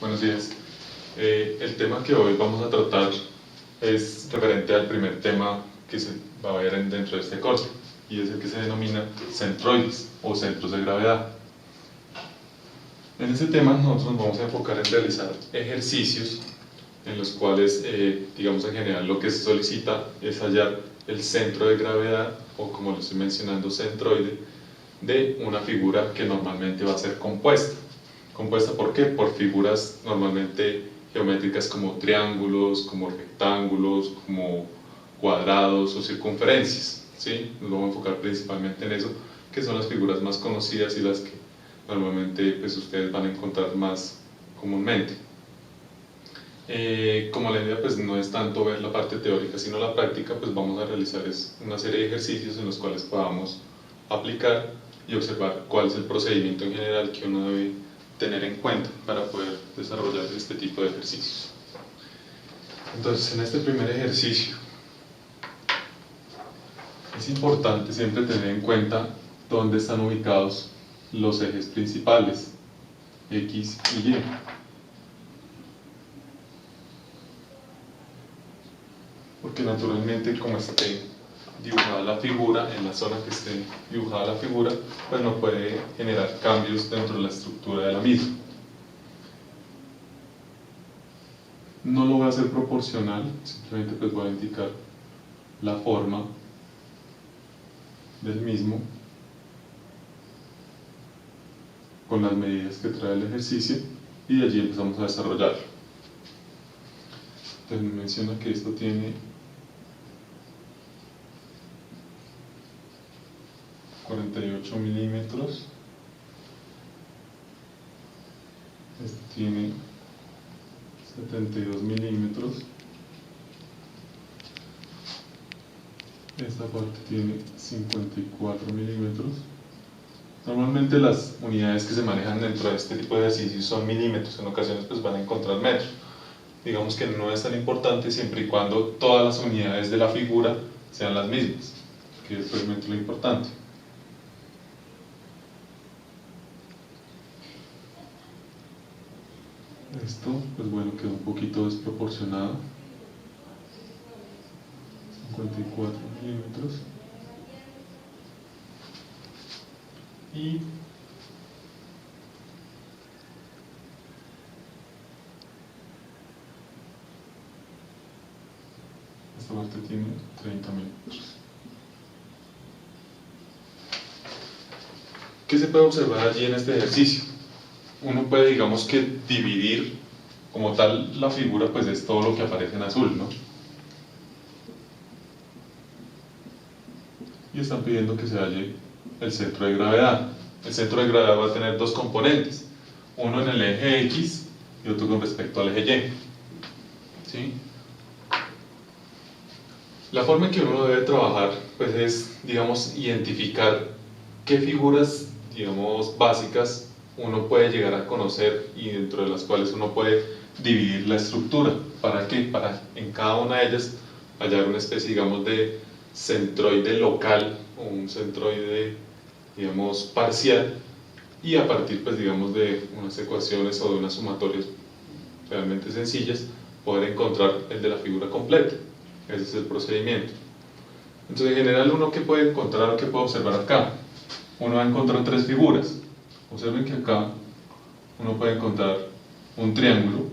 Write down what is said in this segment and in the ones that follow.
Buenos días. El tema que hoy vamos a tratar es referente al primer tema que se va a ver dentro de este corte, y es el que se denomina centroides o centros de gravedad. En este tema nosotros nos vamos a enfocar en realizar ejercicios en los cuales, digamos en general, lo que se solicita es hallar el centro de gravedad, o como lo estoy mencionando, centroide, de una figura que normalmente va a ser compuesta. ¿Compuesta por qué? Por figuras normalmente geométricas como triángulos, como rectángulos, como cuadrados o circunferencias, ¿sí? Nos vamos a enfocar principalmente en eso, que son las figuras más conocidas y las que normalmente pues, ustedes van a encontrar más comúnmente. Como la idea pues, no es tanto ver la parte teórica, sino la práctica, pues vamos a realizar una serie de ejercicios en los cuales podamos aplicar y observar cuál es el procedimiento en general que uno debe tener en cuenta para poder desarrollar este tipo de ejercicios. Entonces, en este primer ejercicio es importante siempre tener en cuenta dónde están ubicados los ejes principales, X y Y. Porque naturalmente, como esté dibujada la figura, en la zona que esté dibujada la figura, pues no puede generar cambios dentro de la estructura de la misma. No lo voy a hacer proporcional, simplemente pues voy a indicar la forma del mismo con las medidas que trae el ejercicio, y de allí empezamos a desarrollarlo. Entonces me menciona que esto tiene 48 milímetros, este tiene 72 milímetros, esta parte tiene 54 milímetros. Normalmente las unidades que se manejan dentro de este tipo de ejercicios son milímetros, en ocasiones pues van a encontrar metros. Digamos que no es tan importante siempre y cuando todas las unidades de la figura sean las mismas, que es realmente lo importante. Esto, pues bueno, quedó un poquito desproporcionado. 54 milímetros. Y esta parte tiene 30 milímetros. ¿Qué se puede observar allí en este ejercicio? Uno puede, digamos que dividir como tal la figura, pues es todo lo que aparece en azul, ¿no? Y están pidiendo que se halle el centro de gravedad. El centro de gravedad va a tener dos componentes, uno en el eje X y otro con respecto al eje Y, ¿sí? La forma en que uno debe trabajar, pues es, digamos, identificar qué figuras, digamos, básicas uno puede llegar a conocer y dentro de las cuales uno puede dividir la estructura. ¿Para qué? Para en cada una de ellas hallar una especie, digamos, de centroide local o un centroide, digamos, parcial, y a partir, pues, digamos, de unas ecuaciones o de unas sumatorias realmente sencillas, poder encontrar el de la figura completa. Ese es el procedimiento. Entonces, en general, uno que puede encontrar, que puede observar acá, uno va a encontrar tres figuras. Observen que acá uno puede encontrar un triángulo,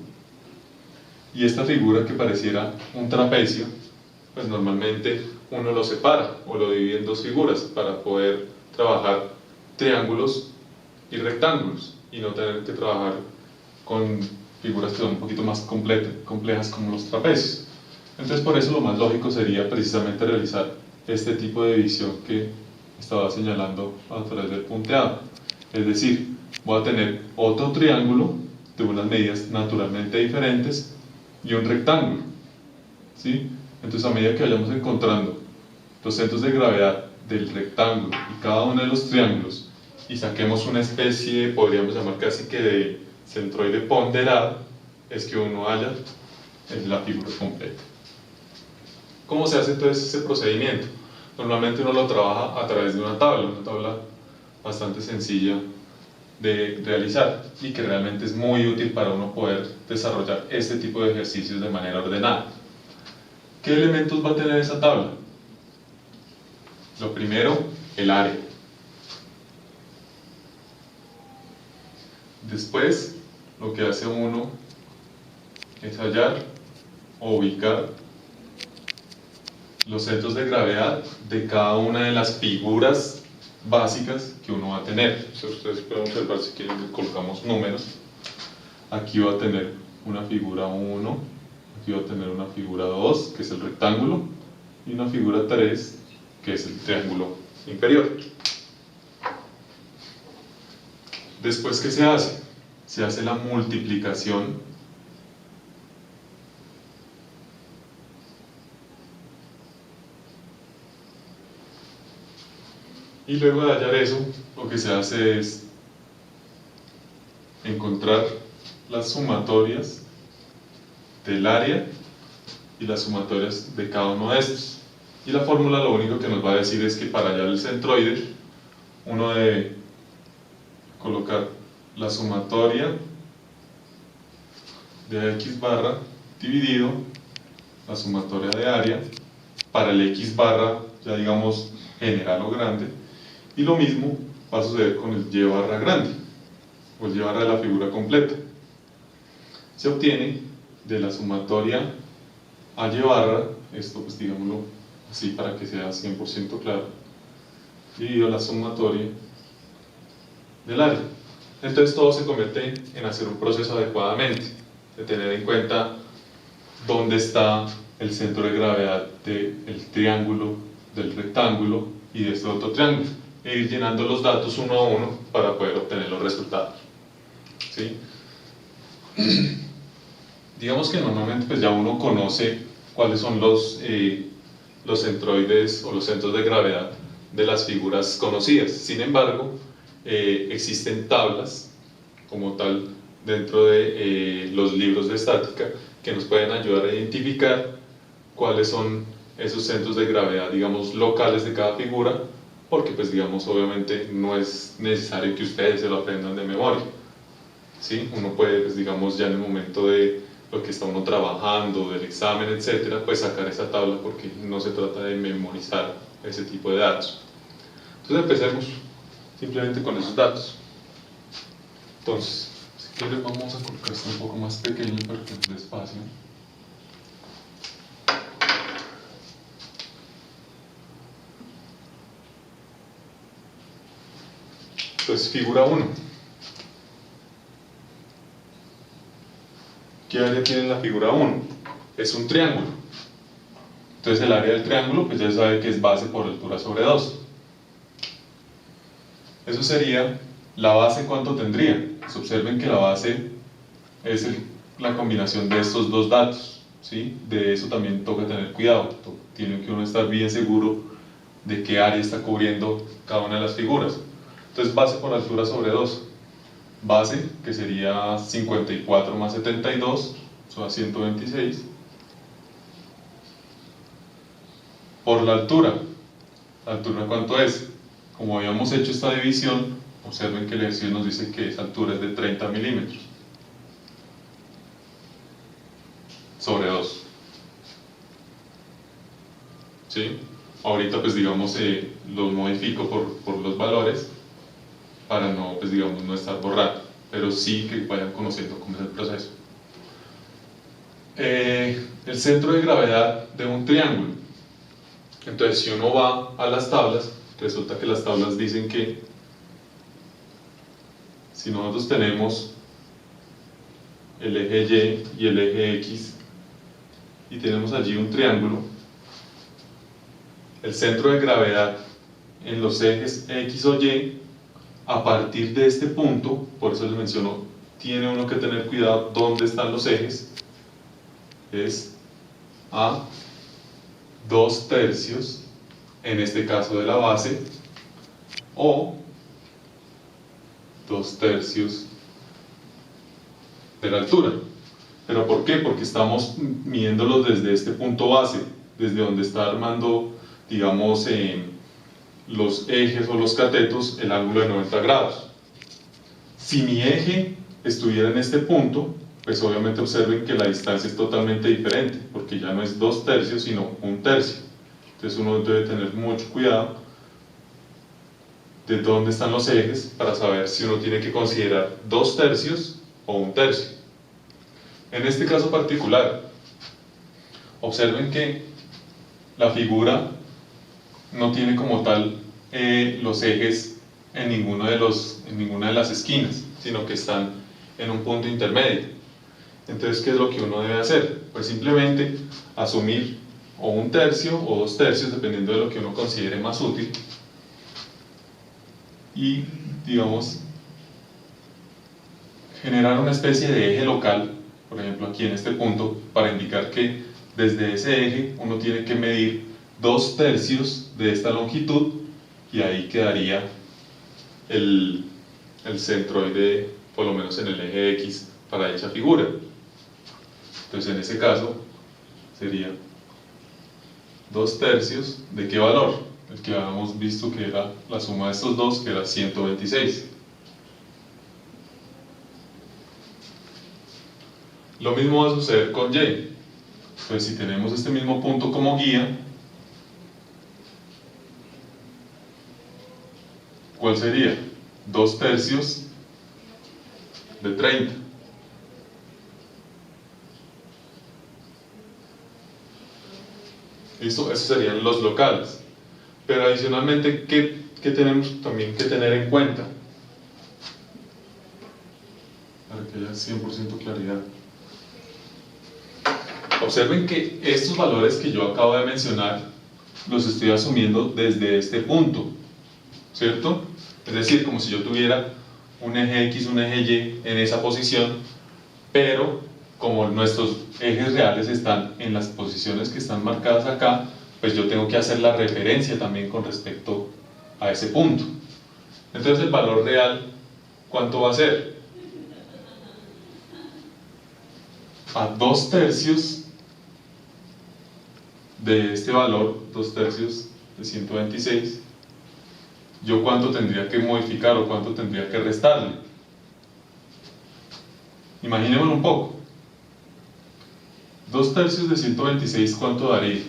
y esta figura que pareciera un trapecio, pues normalmente uno lo separa o lo divide en dos figuras para poder trabajar triángulos y rectángulos y no tener que trabajar con figuras que son un poquito más complejas como los trapecios. Entonces, por eso lo más lógico sería precisamente realizar este tipo de división que estaba señalando a través del punteado. Es decir, voy a tener otro triángulo de unas medidas naturalmente diferentes y un rectángulo, ¿sí? Entonces, a medida que vayamos encontrando los centros de gravedad del rectángulo y cada uno de los triángulos y saquemos una especie, podríamos llamar casi que de centroide ponderado, es que uno halla la figura completa. ¿Cómo se hace entonces ese procedimiento? Normalmente uno lo trabaja a través de una tabla bastante sencilla de realizar y que realmente es muy útil para uno poder desarrollar este tipo de ejercicios de manera ordenada. ¿Qué elementos va a tener esa tabla? Lo primero, el área. Después, lo que hace uno es hallar o ubicar los centros de gravedad de cada una de las figuras básicas que uno va a tener. Si ustedes pueden observar, si quieren, colocamos números. Aquí va a tener una figura 1, aquí va a tener una figura 2, que es el rectángulo, y una figura 3, que es el triángulo inferior. Después, ¿qué se hace? Se hace la multiplicación y luego de hallar eso, lo que se hace es encontrar las sumatorias del área y las sumatorias de cada uno de estos. Y la fórmula lo único que nos va a decir es que para hallar el centroide uno debe colocar la sumatoria de x barra dividido la sumatoria de área para el x barra, ya digamos general o grande, y lo mismo va a suceder con el y barra grande o el y barra de la figura completa. Se obtiene de la sumatoria a y barra, esto pues digámoslo así para que sea 100% claro, dividido la sumatoria del área. Entonces todo se convierte en hacer un proceso adecuadamente, de tener en cuenta dónde está el centro de gravedad del triángulo, del rectángulo y de este otro triángulo, e ir llenando los datos uno a uno para poder obtener los resultados. ¿Sí? Digamos que normalmente pues ya uno conoce cuáles son los centroides o los centros de gravedad de las figuras conocidas. Sin embargo, existen tablas como tal dentro de los libros de estática que nos pueden ayudar a identificar cuáles son esos centros de gravedad, digamos, locales de cada figura, porque pues digamos obviamente no es necesario que ustedes se lo aprendan de memoria, ¿sí? Uno puede, pues, digamos, ya en el momento de lo que está uno trabajando, del examen, etcétera, pues sacar esa tabla, porque no se trata de memorizar ese tipo de datos. Entonces empecemos simplemente con esos datos. Entonces, si quieren vamos a colocar esto un poco más pequeño para que nos dé espacio. Entonces, figura 1. ¿Qué área tiene la figura 1? Es un triángulo. Entonces el área del triángulo, pues ya sabe que es base por altura sobre 2. Eso sería, la base, ¿cuánto tendría? Pues observen que la base es la combinación de estos dos datos, ¿sí? De eso también toca tener cuidado. Tiene que uno estar bien seguro de qué área está cubriendo cada una de las figuras. Entonces base por altura sobre 2. Base, que sería 54 más 72, eso da 126. Por la altura ¿cuánto es? Como habíamos hecho esta división, observen que el ejercicio nos dice que esa altura es de 30 milímetros sobre 2. ¿Sí? Ahorita pues digamos los modifico por los valores para no, pues digamos, no estar borrando, pero sí que vayan conociendo cómo es el proceso. El centro de gravedad de un triángulo. Entonces, si uno va a las tablas, resulta que las tablas dicen que si nosotros tenemos el eje Y y el eje X y tenemos allí un triángulo, el centro de gravedad en los ejes X o Y, a partir de este punto, por eso les menciono, tiene uno que tener cuidado dónde están los ejes, es a 2/3, en este caso de la base, o 2/3 de la altura. ¿Pero por qué? Porque estamos midiéndolos desde este punto base, desde donde está armando, digamos, los ejes o los catetos, el ángulo de 90 grados. Si mi eje estuviera en este punto, pues obviamente observen que la distancia es totalmente diferente, porque ya no es 2/3, sino 1/3. Entonces uno debe tener mucho cuidado de dónde están los ejes para saber si uno tiene que considerar 2/3 o 1/3. En este caso particular, observen que la figura no tiene como tal los ejes en ninguna de las esquinas, sino que están en un punto intermedio. Entonces, ¿qué es lo que uno debe hacer? Pues simplemente asumir o 1/3 o 2/3, dependiendo de lo que uno considere más útil, y, digamos, generar una especie de eje local, por ejemplo aquí en este punto, para indicar que desde ese eje uno tiene que medir 2/3 de esta longitud, y ahí quedaría el centroide, por lo menos en el eje X, para dicha figura. Entonces en ese caso sería 2/3 ¿de qué valor? El que habíamos visto que era la suma de estos dos, que era 126. Lo mismo va a suceder con Y. Entonces si tenemos este mismo punto como guía, ¿cuál sería? 2/3 de 30. ¿Listo? Esos serían los locales. Pero adicionalmente, ¿qué tenemos también que tener en cuenta? Para que haya 100% claridad. Observen que estos valores que yo acabo de mencionar los estoy asumiendo desde este punto, ¿cierto? Es decir, como si yo tuviera un eje X, un eje Y en esa posición, pero como nuestros ejes reales están en las posiciones que están marcadas acá, pues yo tengo que hacer la referencia también con respecto a ese punto. Entonces el valor real, ¿cuánto va a ser? A 2/3 de este valor, 2/3 de 126, ¿yo cuánto tendría que modificar o cuánto tendría que restarle? Imaginémoslo un poco. 2/3 de 126, ¿cuánto daría?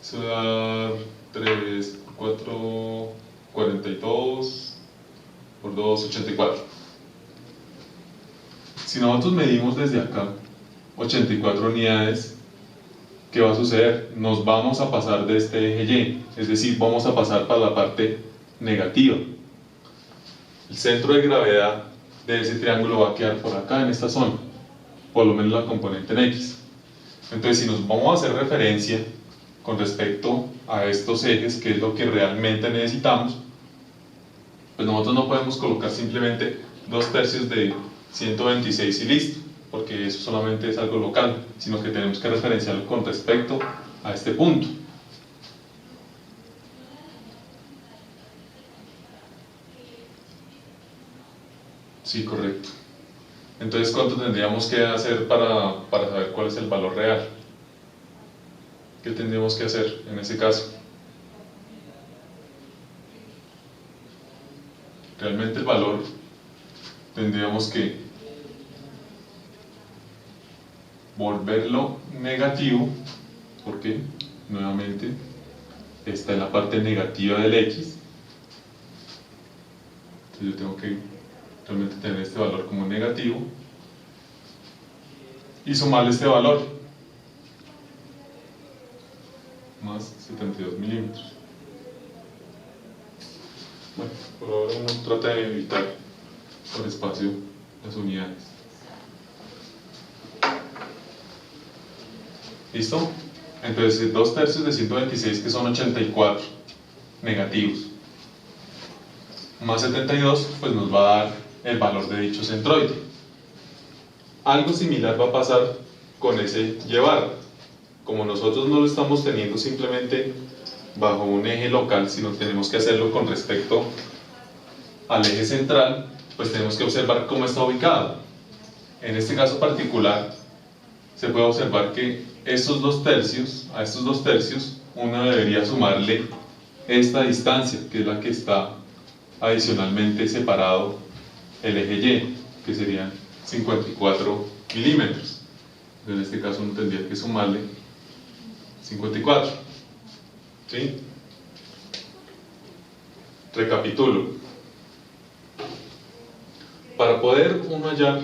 Eso da 3, 4, 42, por 2, 84. Si nosotros medimos desde acá 84 unidades, ¿qué va a suceder? Nos vamos a pasar de este eje Y, es decir, vamos a pasar para la parte negativa. El centro de gravedad de ese triángulo va a quedar por acá en esta zona, por lo menos la componente en X. Entonces, si nos vamos a hacer referencia con respecto a estos ejes, que es lo que realmente necesitamos, pues nosotros no podemos colocar simplemente 2/3 de 126 y listo, porque eso solamente es algo local, sino que tenemos que referenciarlo con respecto a este punto. Sí, correcto. Entonces, ¿cuánto tendríamos que hacer para saber cuál es el valor real? ¿Qué tendríamos que hacer en ese caso? Realmente el valor tendríamos que volverlo negativo, porque nuevamente está en la parte negativa del X. Entonces yo tengo que realmente tener este valor como negativo y sumarle este valor, más 72 milímetros. Bueno, por ahora uno trata de evitar por espacio las unidades. ¿Listo? Entonces 2/3 de 126, que son 84 negativos, más 72, pues nos va a dar el valor de dicho centroide. Algo similar va a pasar con ese llevar. Como nosotros no lo estamos teniendo simplemente bajo un eje local, sino tenemos que hacerlo con respecto al eje central, pues tenemos que observar cómo está ubicado. En este caso particular, se puede observar que a estos 2/3 uno debería sumarle esta distancia, que es la que está adicionalmente separado el eje Y, que serían 54 milímetros. En este caso uno tendría que sumarle 54. ¿Sí? Recapitulo. Para poder uno hallar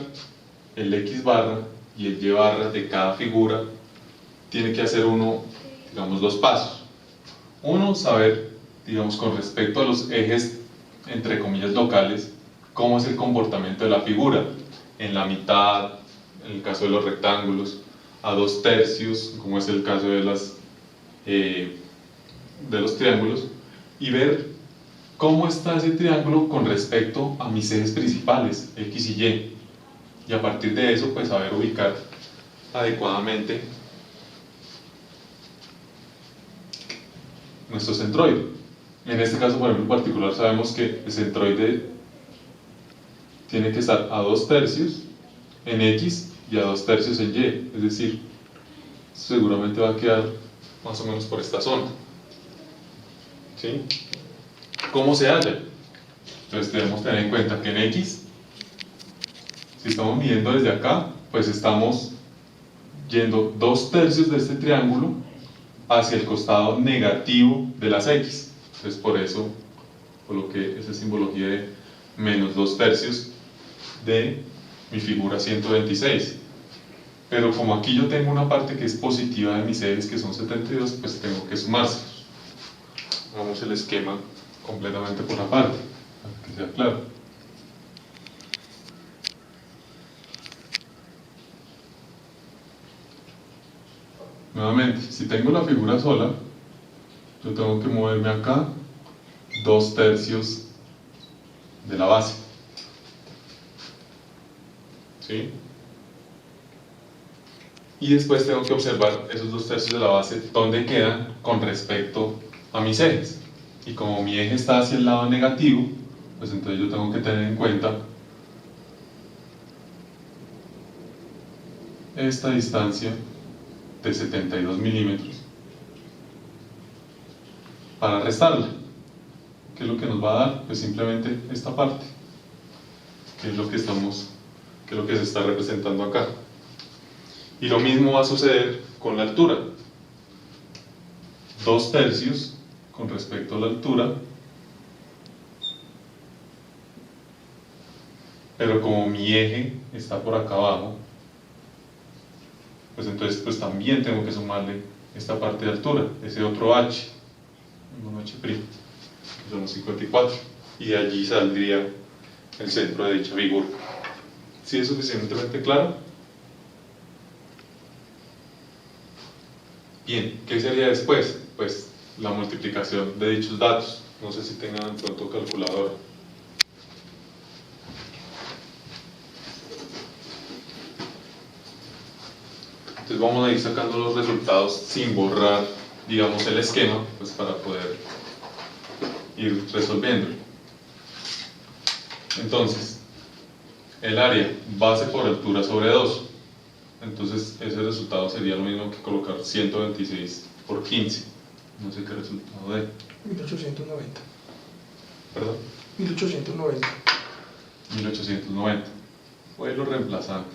el X barra y el Y barra de cada figura, tiene que hacer uno, digamos, dos pasos. Uno, saber, digamos, con respecto a los ejes, entre comillas, locales, cómo es el comportamiento de la figura. En la mitad, en el caso de los rectángulos, a 2/3, como es el caso de los triángulos, y ver cómo está ese triángulo con respecto a mis ejes principales, X y Y. Y a partir de eso, pues saber ubicar adecuadamente nuestro centroide. En este caso, por ejemplo, en particular, sabemos que el centroide tiene que estar a 2/3 en X y a 2/3 en Y, es decir, seguramente va a quedar más o menos por esta zona. ¿Sí? ¿Cómo se halla? Entonces debemos tener en cuenta que en X, si estamos midiendo desde acá, pues estamos yendo 2/3 de este triángulo hacia el costado negativo de las X. Entonces por eso coloqué esa simbología de menos 2/3 de mi figura 126. Pero como aquí yo tengo una parte que es positiva de mis ejes, que son 72, pues tengo que sumárselos. Hagamos el esquema completamente por aparte, para que sea claro. Nuevamente, si tengo la figura sola, yo tengo que moverme acá 2/3 de la base. ¿Sí? Y después tengo que observar esos 2/3 de la base, dónde quedan con respecto a mis ejes. Y como mi eje está hacia el lado negativo, pues entonces yo tengo que tener en cuenta esta distancia de 72 milímetros para restarla. ¿Qué es lo que nos va a dar? Pues simplemente esta parte, que es lo que se está representando acá. Y lo mismo va a suceder con la altura. 2/3 con respecto a la altura, pero como mi eje está por acá abajo, pues entonces pues también tengo que sumarle esta parte de altura, ese otro h, un h', que son los 54, y de allí saldría el centro de dicha figura. ¿Sí es suficientemente claro? Bien, ¿qué sería después? Pues la multiplicación de dichos datos. No sé si tengan en pronto calculadora. Entonces vamos a ir sacando los resultados sin borrar, digamos, el esquema, pues para poder ir resolviéndolo. Entonces, el área base por altura sobre 2. Entonces ese resultado sería lo mismo que colocar 126 por 15. No sé qué resultado de 1890. ¿Perdón? 1890. 1890. Voy a irlo reemplazando.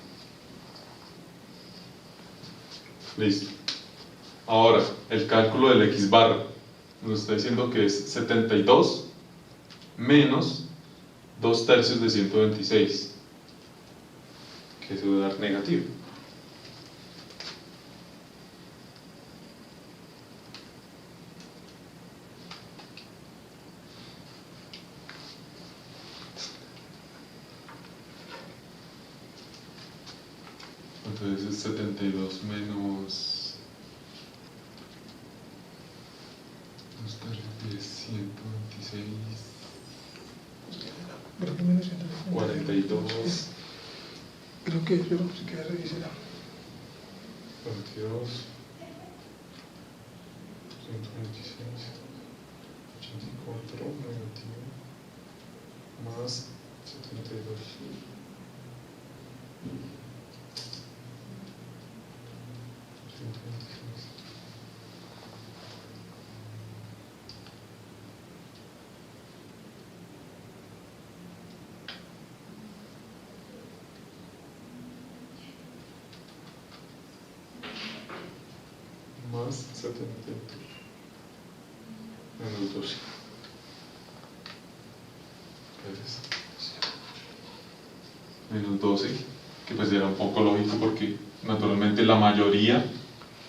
Listo. Ahora, el cálculo del X barra. Nos está diciendo que es 72 menos 2/3 de 126. Que eso debe dar negativo. Entonces es 72 menos 126, Creo que menos 150. 42, Creo que, pero si queda revisará. 42, 126, 84 negativo, más 72. 126. más 70 menos 12. Menos 12, que pues era un poco lógico porque naturalmente la mayoría,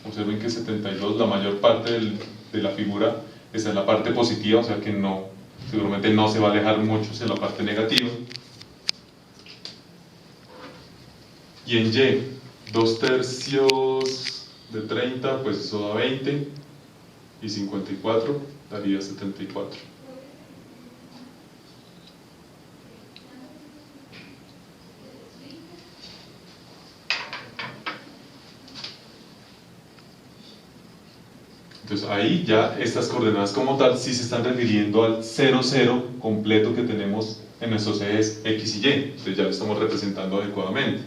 observen que 72, la mayor parte de la figura está en la parte positiva, o sea que no, seguramente no se va a alejar mucho hacia la parte negativa. Y en Y, 2/3 de 30, pues eso da 20, y 54 daría 74. Entonces ahí ya estas coordenadas como tal sí se están refiriendo al 0, 0 completo que tenemos en nuestros ejes X y Y. Entonces ya lo estamos representando adecuadamente.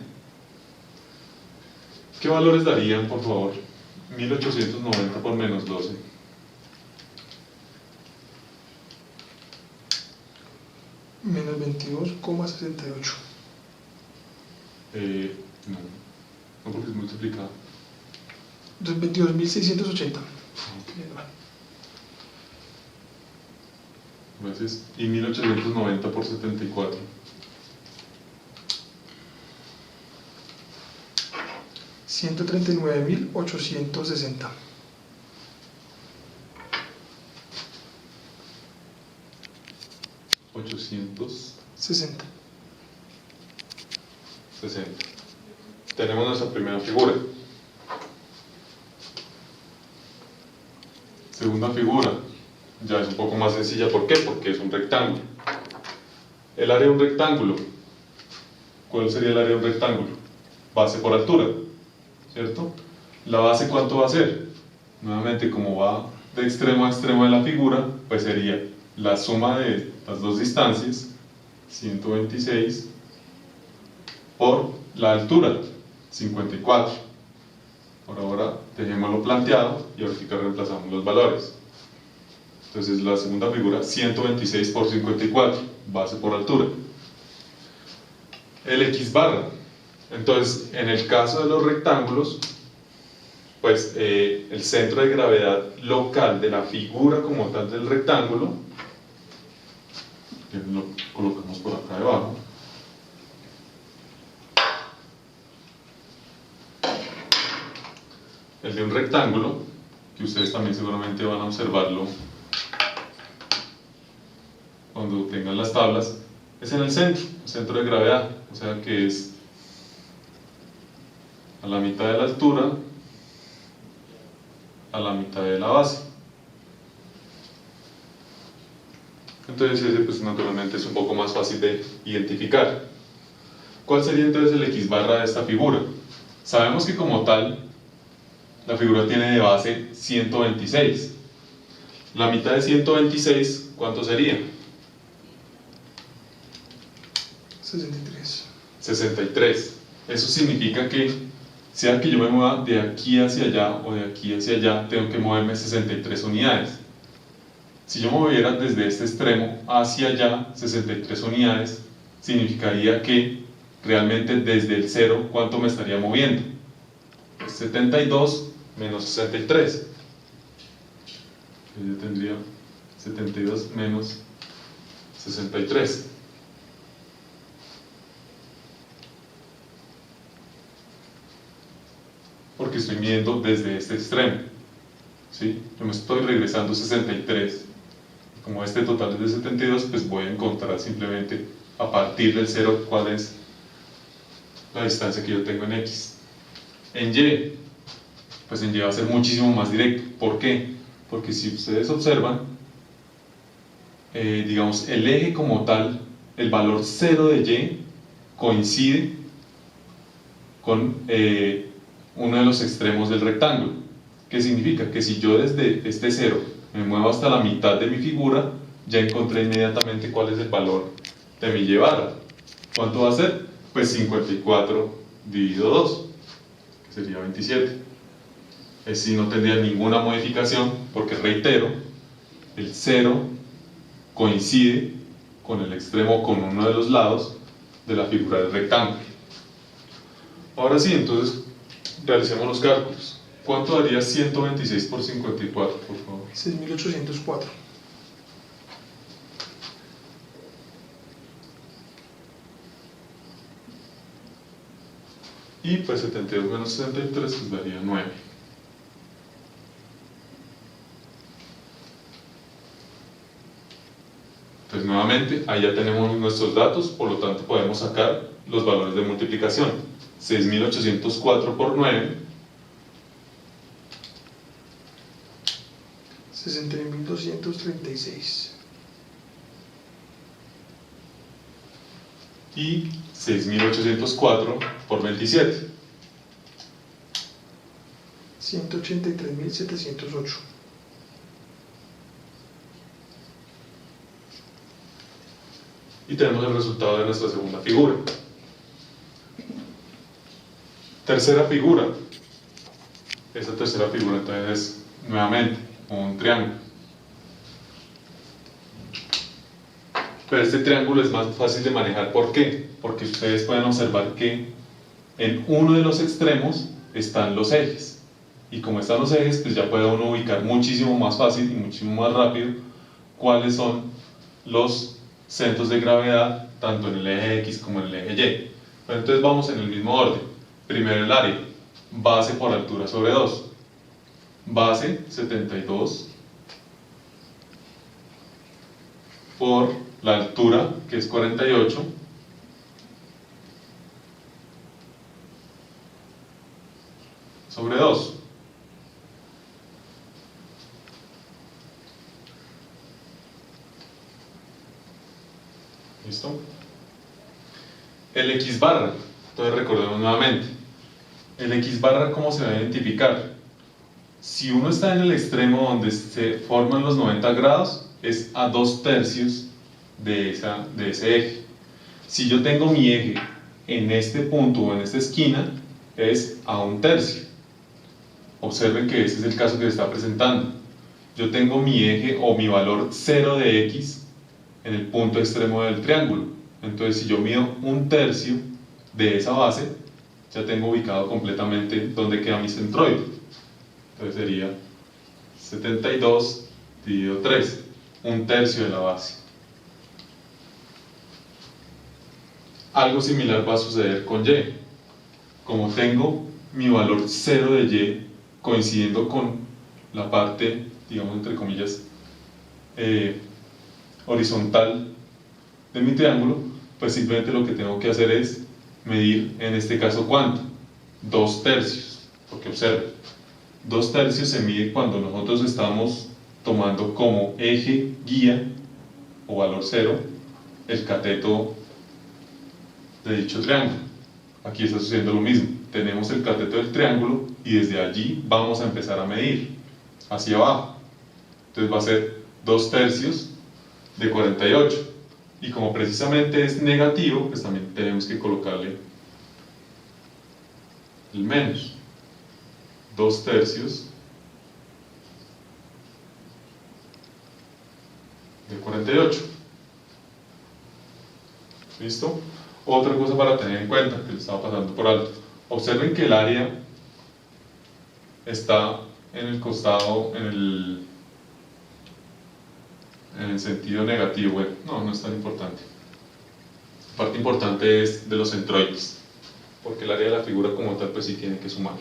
¿Qué valores darían, por favor? 1890 por menos 12. Menos 22,68. No porque es multiplicado. Entonces 22.680. Gracias. Y 1890 por 74. 139.860. 860. 60. Tenemos nuestra primera figura. Segunda figura, ya es un poco más sencilla. ¿Por qué? Porque es un rectángulo. El área de un rectángulo, ¿cuál sería el área de un rectángulo? Base por altura, ¿cierto? ¿La base cuánto va a ser? Nuevamente, como va de extremo a extremo de la figura, pues sería la suma de las dos distancias, 126, por la altura, 54. Por ahora dejémoslo planteado y ahorita reemplazamos los valores. Entonces la segunda figura, 126 por 54, base por altura. El X barra. Entonces, en el caso de los rectángulos, pues el centro de gravedad local de la figura como tal del rectángulo, que lo colocamos por acá debajo, el de un rectángulo, que ustedes también seguramente van a observarlo cuando tengan las tablas, es en el centro de gravedad, o sea que es a la mitad de la altura, a la mitad de la base. Entonces ese pues naturalmente es un poco más fácil de identificar. ¿Cuál sería entonces el X barra de esta figura? Sabemos que como tal la figura tiene de base 126. La mitad de 126, ¿cuánto sería? 63. 63. Eso significa que, sea que yo me mueva de aquí hacia allá o de aquí hacia allá, tengo que moverme 63 unidades. Si yo me moviera desde este extremo hacia allá, 63 unidades, significaría que realmente desde el 0, ¿cuánto me estaría moviendo? 72 menos 63. Yo tendría 72 menos 63. Porque estoy midiendo desde este extremo, ¿sí? Yo me estoy regresando 63. Como este total es de 72, pues voy a encontrar simplemente a partir del 0 cuál es la distancia que yo tengo en X. En Y, pues en Y va a ser muchísimo más directo. ¿Por qué? Porque si ustedes observan, digamos, el eje como tal, el valor 0 de Y coincide con uno de los extremos del rectángulo. ¿Qué significa? Que si yo desde este 0 me muevo hasta la mitad de mi figura, ya encontré inmediatamente cuál es el valor de mi Y barra. ¿Cuánto va a ser? Pues 54 dividido 2, que sería 27. Es decir, no tendría ninguna modificación, porque reitero, el 0 coincide con el extremo, con uno de los lados de la figura del rectángulo. Ahora sí, entonces realicemos los cálculos. ¿Cuánto daría 126 por 54, por favor? 6.804. Y pues 72 menos 63 pues daría 9. Entonces nuevamente, ahí ya tenemos nuestros datos, por lo tanto podemos sacar los valores de multiplicación. 6.804 por 9. 61.236. Y 6.804 por 27. 183.708. Y tenemos el resultado de nuestra segunda figura. Tercera figura. Esta tercera figura entonces es nuevamente un triángulo. Pero este triángulo es más fácil de manejar. ¿Por qué? Porque ustedes pueden observar que en uno de los extremos están los ejes. Y como están los ejes, pues ya puede uno ubicar muchísimo más fácil y muchísimo más rápido cuáles son los centros de gravedad, tanto en el eje X como en el eje Y. Pero entonces vamos en el mismo orden. Primero el área, base por altura sobre 2. Base 72 por la altura, que es 48, sobre 2. ¿Listo? El X barra, entonces recordemos nuevamente. El X barra, ¿cómo se va a identificar? Si uno está en el extremo donde se forman los 90 grados, es a 2/3 de ese eje. Si yo tengo mi eje en este punto o en esta esquina, es a 1/3. Observen que ese es el caso que se está presentando. Yo tengo mi eje o mi valor 0 de X en el punto extremo del triángulo. Entonces, si yo mido 1/3 de esa base, ya tengo ubicado completamente dónde queda mi centroide. Entonces sería 72 dividido 3, 1/3 de la base. Algo similar va a suceder con Y. Como tengo mi valor 0 de Y coincidiendo con la parte, digamos entre comillas, horizontal de mi triángulo, pues simplemente lo que tengo que hacer es medir, en este caso, ¿cuánto? 2/3, porque observen, 2/3 se mide cuando nosotros estamos tomando como eje guía o valor 0 el cateto de dicho triángulo. Aquí está sucediendo lo mismo, tenemos el cateto del triángulo y desde allí vamos a empezar a medir hacia abajo. Entonces va a ser 2/3 de 48, y como precisamente es negativo, pues también tenemos que colocarle el menos. 2/3 de 48. ¿Listo? Otra cosa para tener en cuenta, que le estaba pasando por alto. Observen que el área está en el costado, en el sentido negativo. Bueno, no es tan importante. La parte importante es de los centroides, porque el área de la figura como tal pues sí tiene que sumar.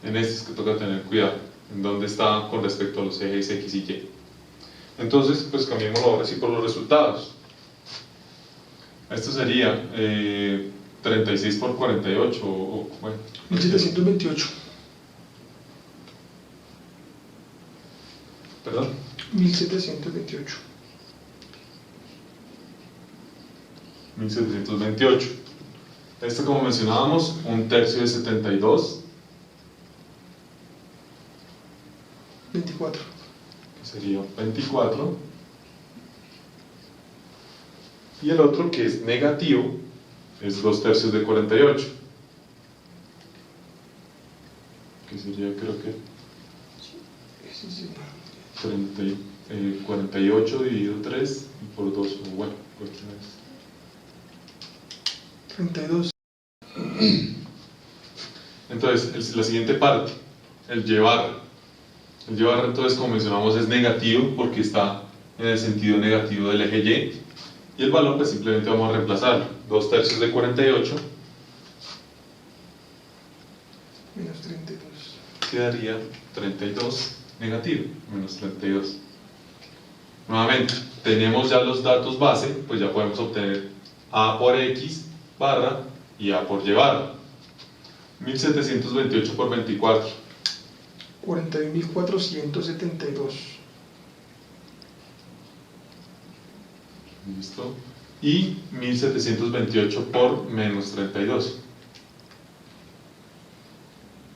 En este es que toca tener cuidado, en dónde está con respecto a los ejes X y Y. Entonces, pues cambiémoslo ahora sí por los resultados. Esto sería 36 por 48, o bueno, 1728. ¿Perdón? 1728. 1728. Esto, como mencionábamos, 1/3 de 72. 24. Que sería 24. Y el otro, que es negativo, es 2/3 de 48. Que sería, creo que, 48 dividido 3 y por 2, o bueno, pues 32. entonces Entonces, la siguiente parte, el y barra. El y barra, entonces, como mencionamos, es negativo porque está en el sentido negativo del eje Y. Y el valor, pues simplemente vamos a reemplazarlo. 2/3 de 48 Menos 32. quedaría 32 negativo, menos 32. Nuevamente, tenemos ya los datos base, pues ya podemos obtener A por X barra y A por Y barra. 1728 por 24. 41.472. ¿Listo? Y 1728 por menos 32.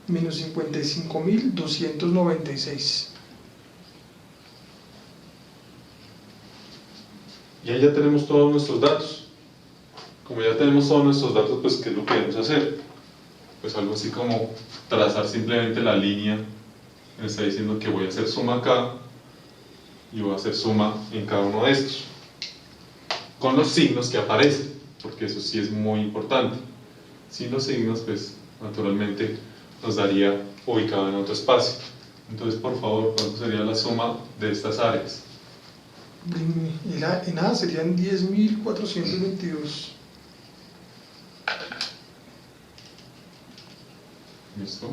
Menos 55.296. Y ahí ya tenemos todos nuestros datos. Como ya tenemos todos nuestros datos, pues ¿qué es lo que debemos hacer? Pues algo así como trazar simplemente la línea. Me está diciendo que voy a hacer suma acá y voy a hacer suma en cada uno de estos, con los signos que aparecen, porque eso sí es muy importante. Sin los signos, pues naturalmente nos daría ubicado en otro espacio. Entonces, por favor, ¿cuánto sería la suma de estas áreas? En A serían 10.422. ¿Listo?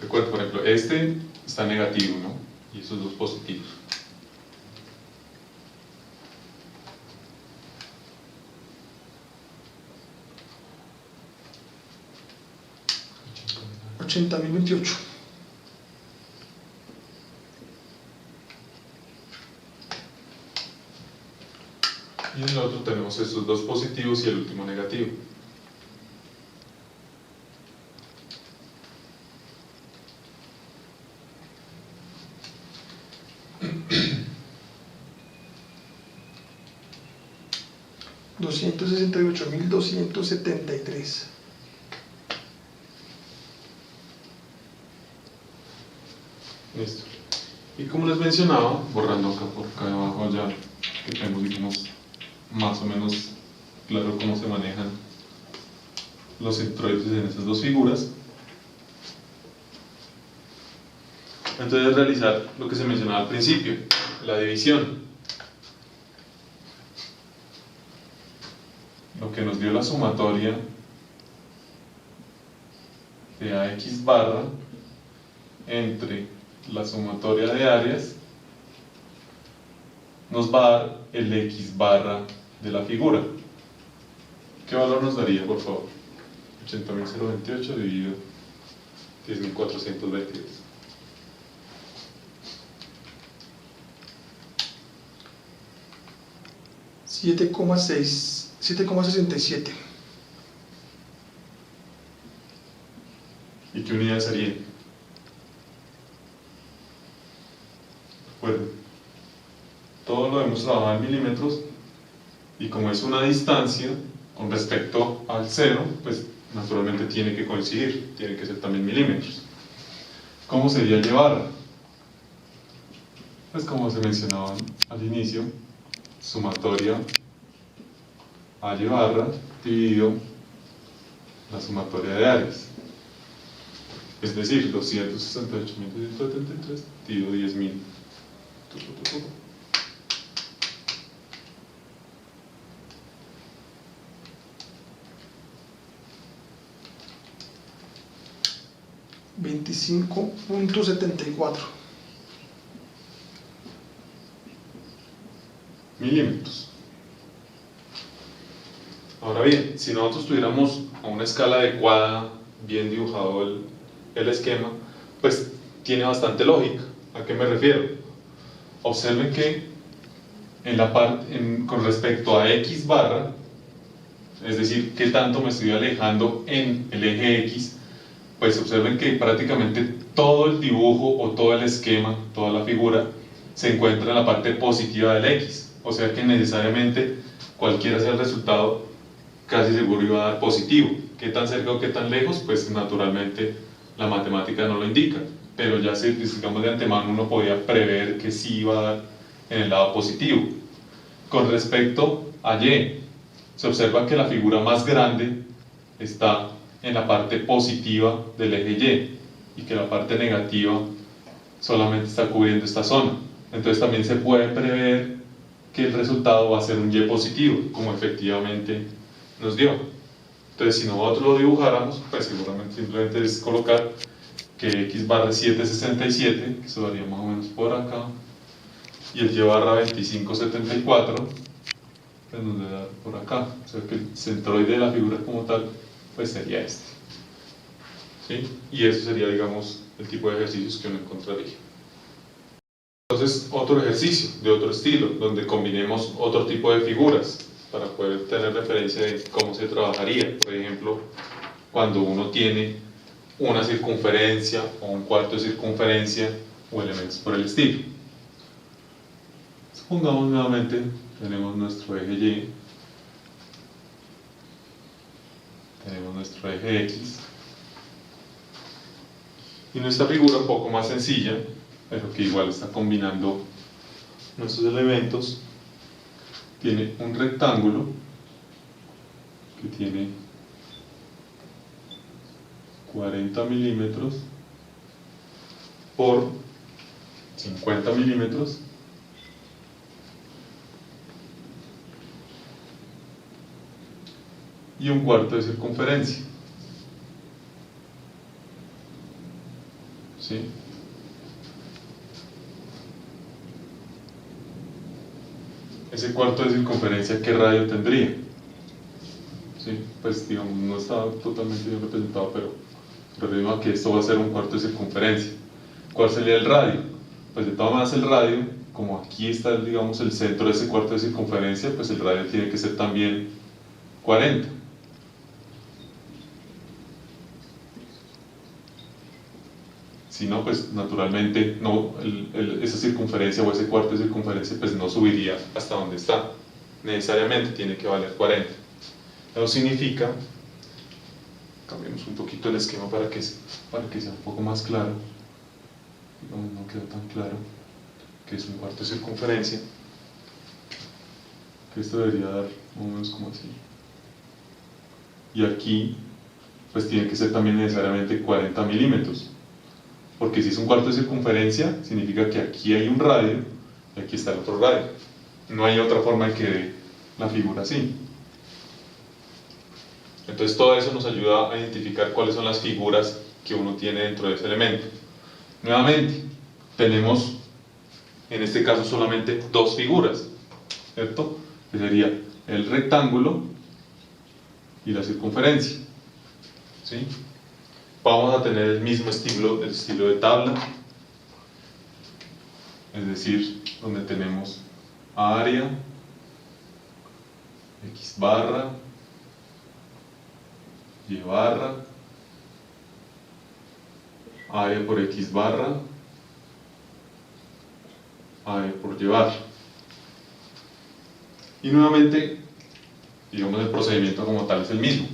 Recuerda, por ejemplo, este está negativo, ¿no? Y esos dos positivos. $80.028. Y en el otro tenemos estos dos positivos y el último negativo. $268.273. Listo. Y como les mencionaba, borrando acá por acá abajo ya que tenemos, digamos, más o menos claro cómo se manejan los introides en esas dos figuras. Entonces realizar lo que se mencionaba al principio, la división. Lo que nos dio la sumatoria de AX barra entre la sumatoria de áreas nos va a dar el X barra de la figura. ¿Qué valor nos daría, por favor? 80.028 dividido 10.422. $7,67. ¿Y qué unidad sería? Recuerden, todo lo hemos trabajado en milímetros y como es una distancia con respecto al cero, pues naturalmente tiene que coincidir, tiene que ser también milímetros. ¿Cómo sería Y barra? Pues como se mencionaba al inicio, sumatoria a Y barra dividido la sumatoria de áreas. Es decir, 268.273 dividido 10.000. $25.74. Milímetros. Ahora bien, si nosotros tuviéramos a una escala adecuada, bien dibujado el esquema, pues tiene bastante lógica. ¿A qué me refiero? Observen que en la con respecto a X barra, es decir, qué tanto me estoy alejando en el eje X, pues observen que prácticamente todo el dibujo o todo el esquema, toda la figura, se encuentra en la parte positiva del X. O sea que necesariamente, cualquiera sea el resultado, casi seguro iba a dar positivo. ¿Qué tan cerca o qué tan lejos? Pues naturalmente la matemática no lo indica. Pero ya digamos de antemano uno podía prever que sí iba a dar en el lado positivo. Con respecto a Y, se observa que la figura más grande está en la parte positiva del eje Y y que la parte negativa solamente está cubriendo esta zona. Entonces también se puede prever que el resultado va a ser un Y positivo, como efectivamente nos dio. Entonces si nosotros lo dibujáramos, pues seguramente simplemente es colocar que X barra es 767, que eso daría más o menos por acá, y el Y barra 2574, pues nos da por acá. O sea que el centroide de la figura como tal, pues sería este. ¿Sí? Y eso sería, digamos, el tipo de ejercicios que uno encontraría. Entonces, otro ejercicio de otro estilo, donde combinemos otro tipo de figuras para poder tener referencia de cómo se trabajaría. Por ejemplo, cuando uno tiene una circunferencia o un cuarto de circunferencia o elementos por el estilo. Supongamos nuevamente, tenemos nuestro eje Y, tenemos nuestro eje X, y nuestra figura un poco más sencilla, pero que igual está combinando nuestros elementos, tiene un rectángulo que tiene 40 milímetros por 50 milímetros y un cuarto de circunferencia. ¿Sí? Ese cuarto de circunferencia, ¿qué radio tendría? ¿Sí? Pues digamos, no está totalmente bien representado, pero debido a que esto va a ser un cuarto de circunferencia. ¿Cuál sería el radio? Pues de todas maneras el radio, como aquí está, digamos, el centro de ese cuarto de circunferencia, pues el radio tiene que ser también 40. Si no, pues naturalmente no, esa circunferencia o ese cuarto de circunferencia pues no subiría hasta donde está. Necesariamente tiene que valer 40. Eso significa, cambiemos un poquito el esquema para que sea un poco más claro. No quedó tan claro que es un cuarto de circunferencia. Que esto debería dar más o menos como así. Y aquí, pues tiene que ser también necesariamente 40 milímetros. Porque si es un cuarto de circunferencia, significa que aquí hay un radio y aquí está el otro radio. No hay otra forma de que dé la figura así. Entonces todo eso nos ayuda a identificar cuáles son las figuras que uno tiene dentro de ese elemento. Nuevamente, tenemos en este caso solamente dos figuras, ¿cierto? Que sería el rectángulo y la circunferencia. ¿Sí? Vamos a tener el mismo estilo, el estilo de tabla, es decir, donde tenemos área, X barra, Y barra, área por X barra, área por Y barra. Y nuevamente, digamos, el procedimiento como tal es el mismo.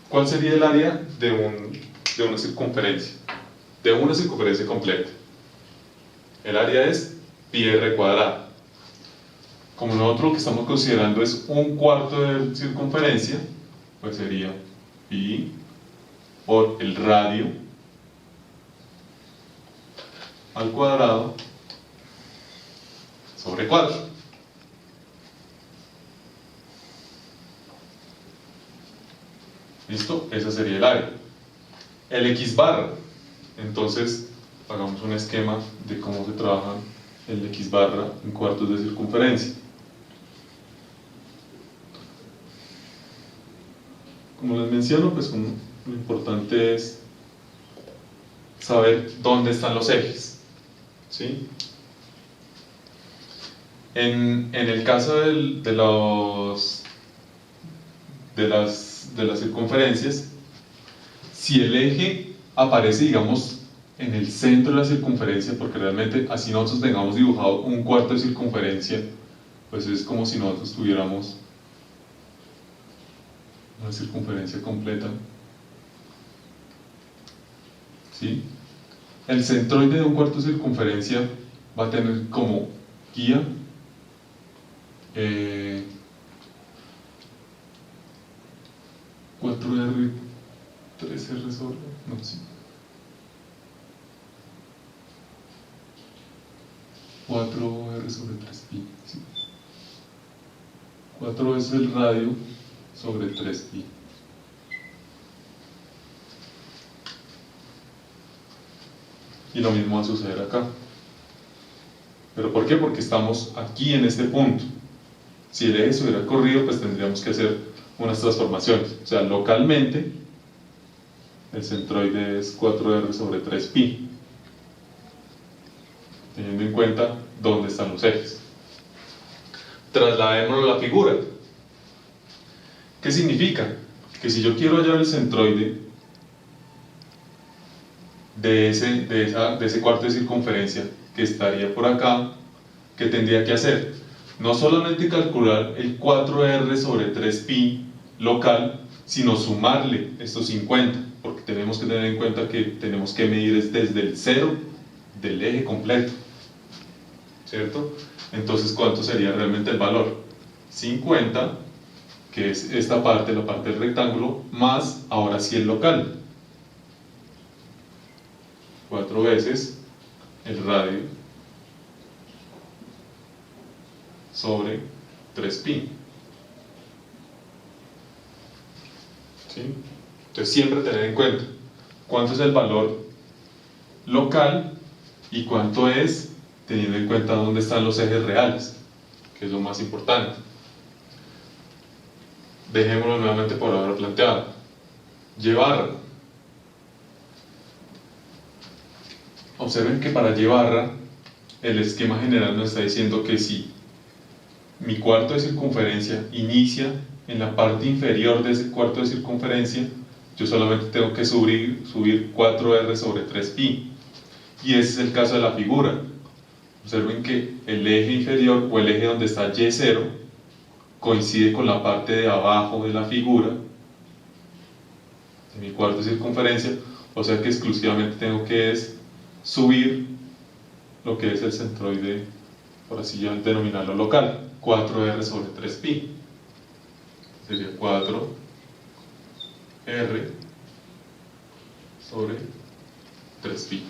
¿Cuál sería el área de una circunferencia? De una circunferencia completa. El área es pi r cuadrada. Como nosotros lo que estamos considerando es un cuarto de circunferencia, pues sería pi por el radio al cuadrado sobre 4. ¿Listo? Ese sería el área. El X barra. Entonces, hagamos un esquema de cómo se trabaja el X barra en cuartos de circunferencia. Como les menciono, pues lo importante es saber dónde están los ejes. ¿Sí? En el caso de las circunferencias, si el eje aparece, digamos, en el centro de la circunferencia, porque realmente así nosotros tengamos dibujado un cuarto de circunferencia, pues es como si nosotros tuviéramos una circunferencia completa. ¿Sí? El centroide de un cuarto de circunferencia va a tener como guía 4R, 3R sobre, no, sí. 4R sobre 3pi, sí. 4 es el radio sobre 3pi. Y lo mismo va a suceder acá. ¿Pero por qué? Porque estamos aquí en este punto. Si el eje se hubiera corrido, pues tendríamos que hacer unas transformaciones. O sea, localmente, el centroide es 4R sobre 3pi, teniendo en cuenta dónde están los ejes. Trasladémoslo a la figura. ¿Qué significa? Que si yo quiero hallar el centroide de ese cuarto de circunferencia que estaría por acá, ¿qué tendría que hacer? No solamente calcular el 4R sobre 3pi local, sino sumarle estos 50, porque tenemos que tener en cuenta que tenemos que medir desde el cero del eje completo, ¿cierto? Entonces, ¿cuánto sería realmente el valor? 50, que es esta parte, la parte del rectángulo, más ahora sí el local. 4 veces el radio sobre 3pi. ¿Sí? Entonces siempre tener en cuenta cuánto es el valor local y cuánto es teniendo en cuenta dónde están los ejes reales, que es lo más importante. Dejémoslo nuevamente por ahora planteado. Y-barra. Observen que para Y-barra el esquema general nos está diciendo que si mi cuarto de circunferencia inicia en la parte inferior de ese cuarto de circunferencia, yo solamente tengo que subir 4R sobre 3pi. Y ese es el caso de la figura. Observen que el eje inferior o el eje donde está Y0 coincide con la parte de abajo de la figura de mi cuarto de circunferencia, o sea que exclusivamente tengo que subir lo que es el centroide, por así ya denominarlo local, 4R sobre 3pi. Sería 4R sobre 3pi.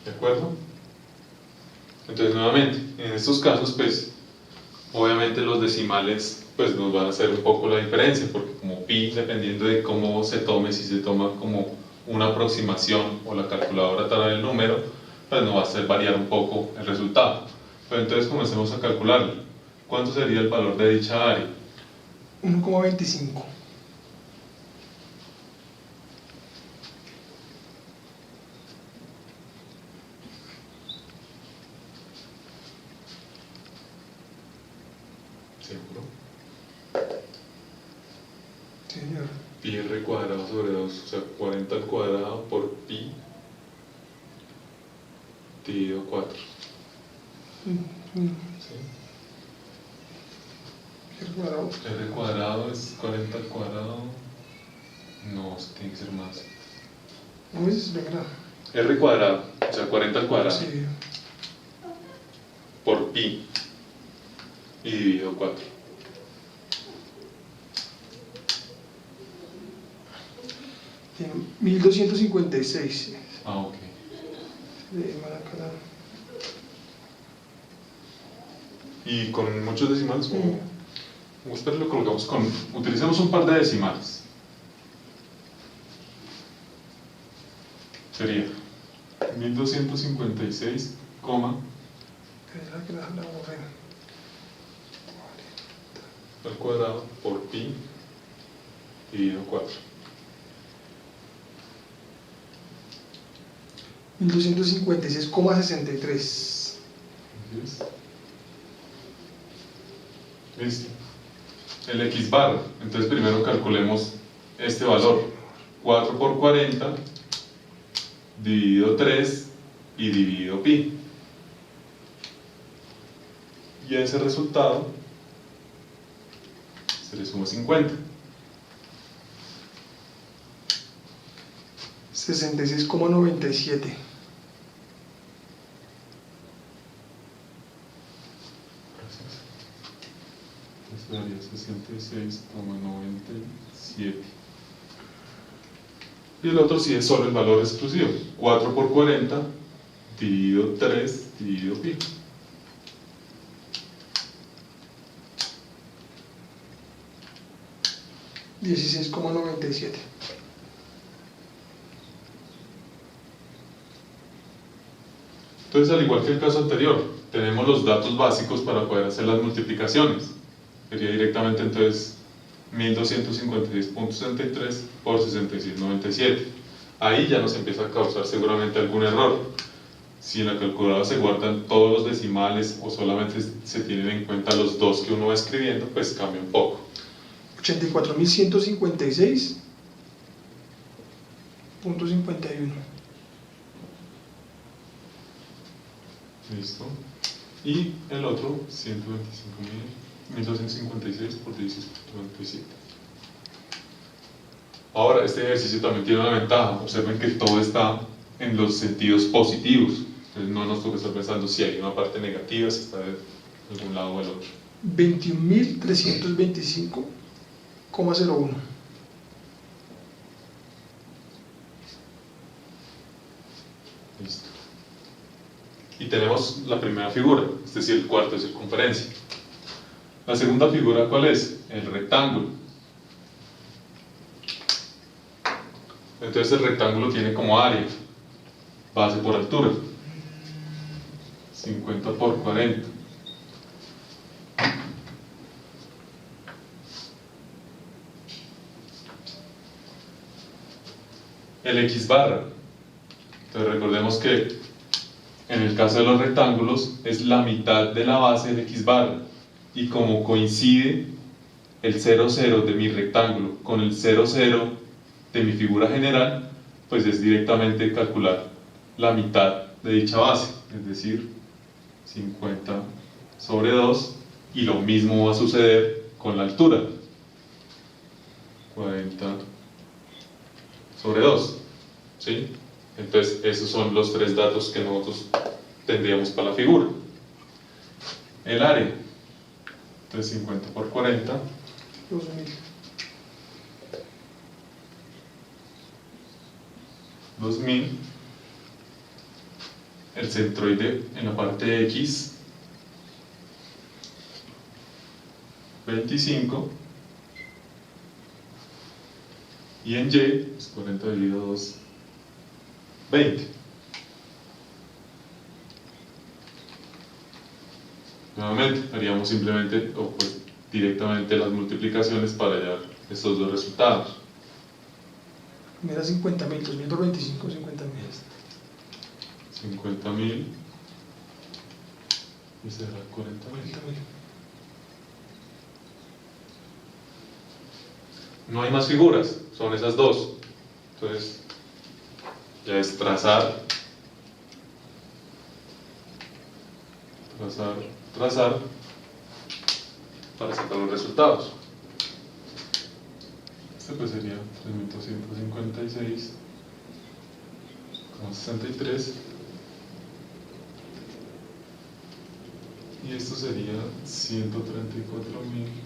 ¿De acuerdo? Entonces, nuevamente, en estos casos, pues, obviamente los decimales pues nos van a hacer un poco la diferencia, porque como pi, dependiendo de cómo se tome, si se toma como una aproximación o la calculadora trae el número, pues nos va a hacer variar un poco el resultado. Pero entonces comencemos a calcularlo. ¿Cuánto sería el valor de dicha área? 1,25. ¿Seguro? Sí, señor. Pi r cuadrado sobre 2, o sea, 40 al cuadrado por pi dividido 4. ¿Sí? R cuadrado es 40 al cuadrado. No, tiene que ser más. ¿No es? Venga. R cuadrado, o sea, 40 al cuadrado. Sí. Por pi y dividido 4. Tiene 1256. Ah, ok. De Maracaná. Y con muchos decimales, espero lo colocamos utilicemos un par de decimales. Sería 1256, al cuadrado por pi dividido 4. 1256,63. Listo. El x bar, entonces primero calculemos este valor, 4 por 40 dividido 3 y dividido pi, y a ese resultado se le suma 50. 66,97. Este daría 66,97. Y el otro sí es solo el valor exclusivo. 4 por 40 dividido 3 dividido pi. $16,97. Entonces, al igual que el caso anterior, tenemos los datos básicos para poder hacer las multiplicaciones. Sería directamente entonces 1256.63 por 66,97. Ahí ya nos empieza a causar seguramente algún error. Si en la calculadora se guardan todos los decimales o solamente se tienen en cuenta los dos que uno va escribiendo, pues cambia un poco. 84.156.51. Listo. Y el otro, 125.1256 por 16.97. Ahora, este ejercicio también tiene una ventaja. Observen que todo está en los sentidos positivos. Entonces no nos toca estar pensando si hay una parte negativa, si está de algún lado o el otro. 21.325,01. Listo. Y tenemos la primera figura, es decir, el cuarto de circunferencia. La segunda figura, ¿cuál es? El rectángulo. Entonces el rectángulo tiene como área, base por altura, 50 por 40. El X barra. Entonces recordemos que en el caso de los rectángulos es la mitad de la base del X barra. Y como coincide el 0, 0 de mi rectángulo con el 0, 0 de mi figura general, pues es directamente calcular la mitad de dicha base, es decir, 50 sobre 2, y lo mismo va a suceder con la altura, 40 sobre 2, ¿sí? Entonces esos son los tres datos que nosotros tendríamos para la figura. El área, entonces 50 por 40, 2000. 2000. El centroide en la parte X, 25, y en Y, pues 40 dividido 2, 20. Nuevamente, haríamos simplemente o pues directamente las multiplicaciones para hallar estos dos resultados. Mira 50.000, 2000 por 25, 50.000. 50.000 y será 40.000. No hay más figuras, son esas dos. Entonces, ya es trazar, para sacar los resultados. Este pues sería 3.256,63 y esto sería 134.156,61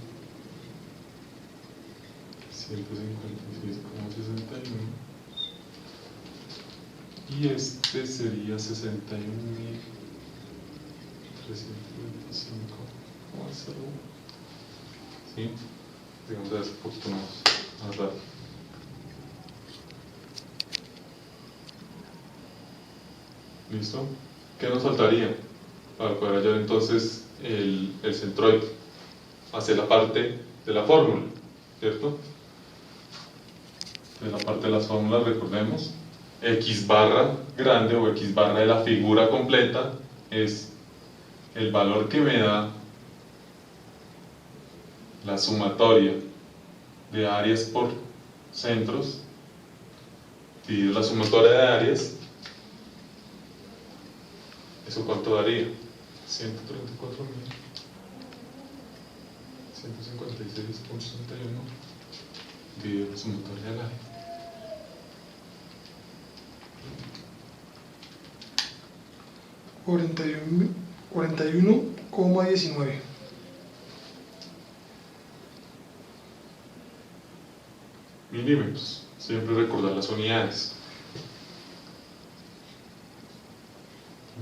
y este sería 61.325,01. ¿Sí? Digamos, es un poquito más raro. ¿Listo? ¿Qué nos faltaría para poder hallar entonces el centroide? Hacer la parte de la fórmula, ¿cierto? De la parte de las fórmulas, recordemos, X barra grande o X barra de la figura completa es el valor que me da la sumatoria de áreas por centros dividido la sumatoria de áreas. ¿Eso cuánto daría? 134.156,61 dividido la sumatoria del área. $41,19. milímetros. Siempre recordar las unidades.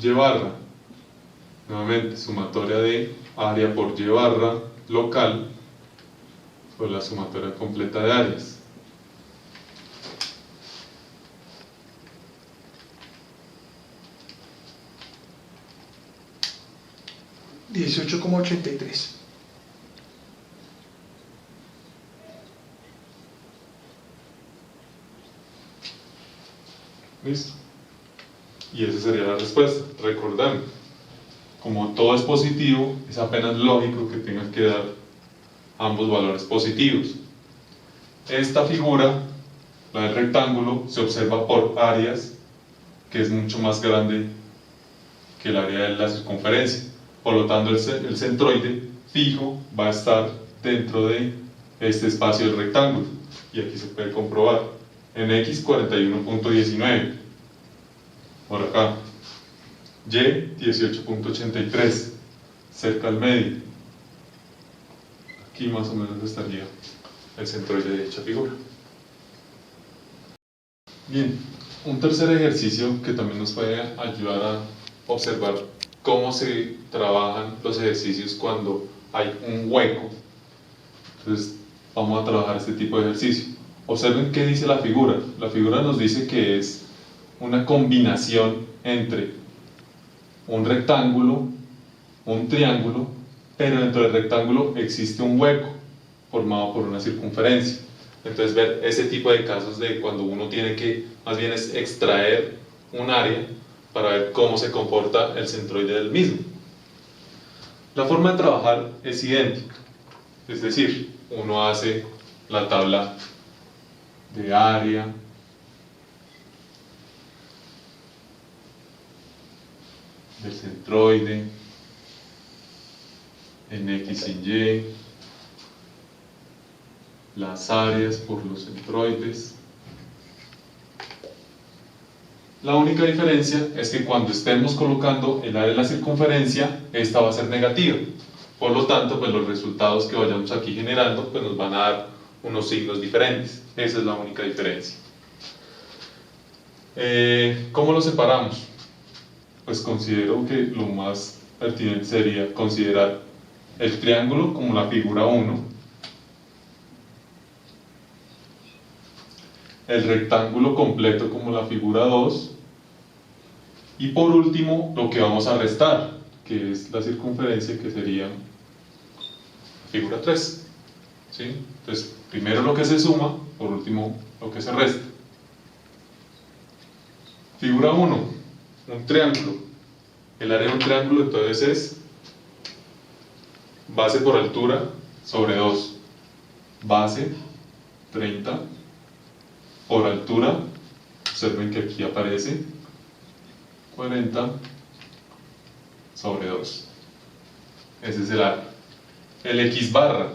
Y barra, nuevamente sumatoria de área por Y barra local por la sumatoria completa de áreas. $18,83. ¿Listo? Y esa sería la respuesta. Recordando, como todo es positivo, es apenas lógico que tengas que dar ambos valores positivos. Esta figura, la del rectángulo, se observa por áreas, que es mucho más grande que el área de la circunferencia. Por lo tanto, el centroide fijo va a estar dentro de este espacio del rectángulo. Y aquí se puede comprobar. En X 41.19. Por acá. Y 18.83. Cerca al medio. Aquí más o menos estaría el centroide de dicha figura. Bien, un tercer ejercicio que también nos puede ayudar a observar cómo se trabajan los ejercicios cuando hay un hueco. Entonces vamos a trabajar este tipo de ejercicio. Observen qué dice la figura. La figura nos dice que es una combinación entre un rectángulo, un triángulo, pero dentro del rectángulo existe un hueco formado por una circunferencia. Entonces ver ese tipo de casos de cuando uno tiene que más bien es extraer un área para ver cómo se comporta el centroide del mismo. La forma de trabajar es idéntica, es decir, uno hace la tabla de área, del centroide, en X sin Y, las áreas por los centroides. La única diferencia es que cuando estemos colocando el área de la circunferencia, esta va a ser negativa. Por lo tanto, pues los resultados que vayamos aquí generando pues nos van a dar unos signos diferentes. Esa es la única diferencia. ¿Cómo lo separamos? Pues considero que lo más pertinente sería considerar el triángulo como la figura 1, el rectángulo completo como la figura 2, y por último lo que vamos a restar, que es la circunferencia, que sería figura 3. ¿Sí? Entonces, primero lo que se suma, por último lo que se resta. Figura 1, un triángulo. El área de un triángulo entonces es base por altura sobre 2. Base 30 por altura, observen que aquí aparece 40 sobre 2. Ese es el área. El X barra,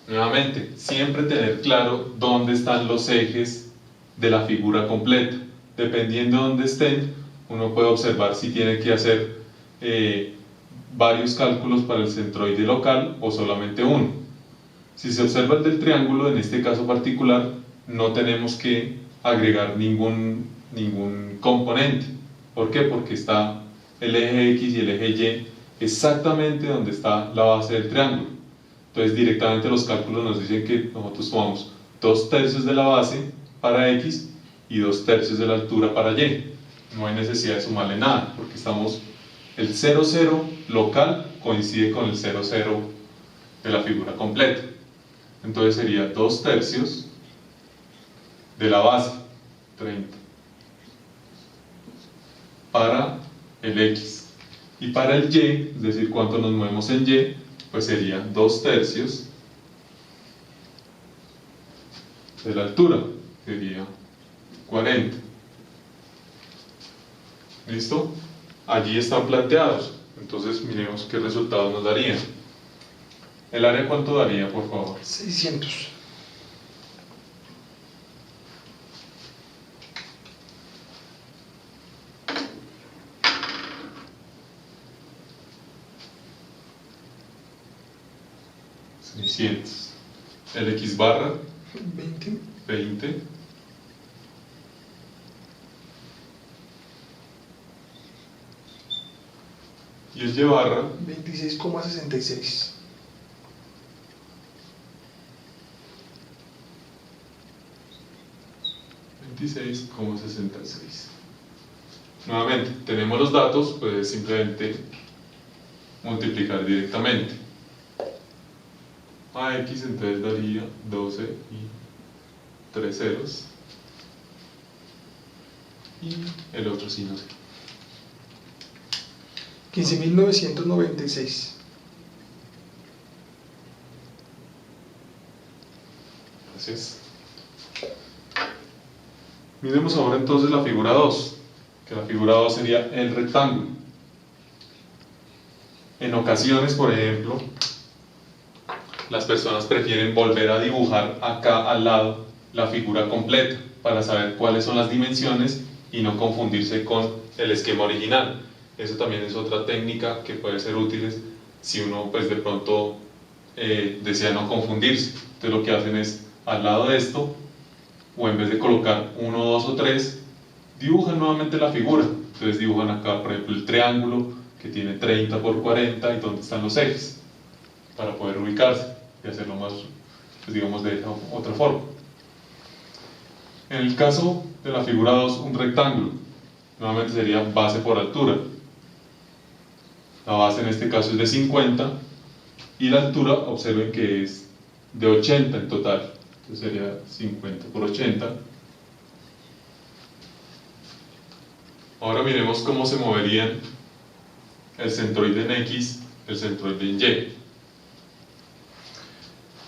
nuevamente, siempre tener claro dónde están los ejes de la figura completa. Dependiendo de dónde estén, uno puede observar si tiene que hacer varios cálculos para el centroide local o solamente uno. Si se observa el del triángulo, en este caso particular, no tenemos que agregar ningún componente. ¿Por qué? Porque está el eje X y el eje Y exactamente donde está la base del triángulo. Entonces directamente los cálculos nos dicen que nosotros tomamos 2/3 de la base para X y 2/3 de la altura para Y. No hay necesidad de sumarle nada, porque el 0, 0 local coincide con el 0, 0 de la figura completa. Entonces sería 2/3 de la base, 30, para el X. Y para el Y, es decir, cuánto nos movemos en Y, pues sería 2/3 de la altura, sería 40. ¿Listo? Allí están planteados. Entonces miremos qué resultados nos darían. ¿El área cuánto daría, por favor? 600. El X barra 20. 20. Y el Y barra 26,66. 26,66. Nuevamente, tenemos los datos, pues simplemente multiplicar directamente. A X entonces daría 12 y 3 ceros. Y el otro sí no sé. 15.996. Gracias. Miremos ahora entonces la figura 2, que la figura 2 sería el rectángulo. En ocasiones, por ejemplo, las personas prefieren volver a dibujar acá al lado la figura completa para saber cuáles son las dimensiones y no confundirse con el esquema original. Eso también es otra técnica que puede ser útil si uno pues de pronto desea no confundirse. Entonces lo que hacen es al lado de esto, o en vez de colocar 1, 2 o 3, dibujan nuevamente la figura. Entonces dibujan acá por ejemplo el triángulo que tiene 30 por 40 y donde están los ejes para poder ubicarse y hacerlo más, pues digamos, de otra forma. En el caso de la figura 2, un rectángulo, nuevamente sería base por altura. La base en este caso es de 50 y la altura, observen que es de 80 en total. Entonces sería 50 por 80. Ahora miremos cómo se moverían el centroide en X, el centroide en Y.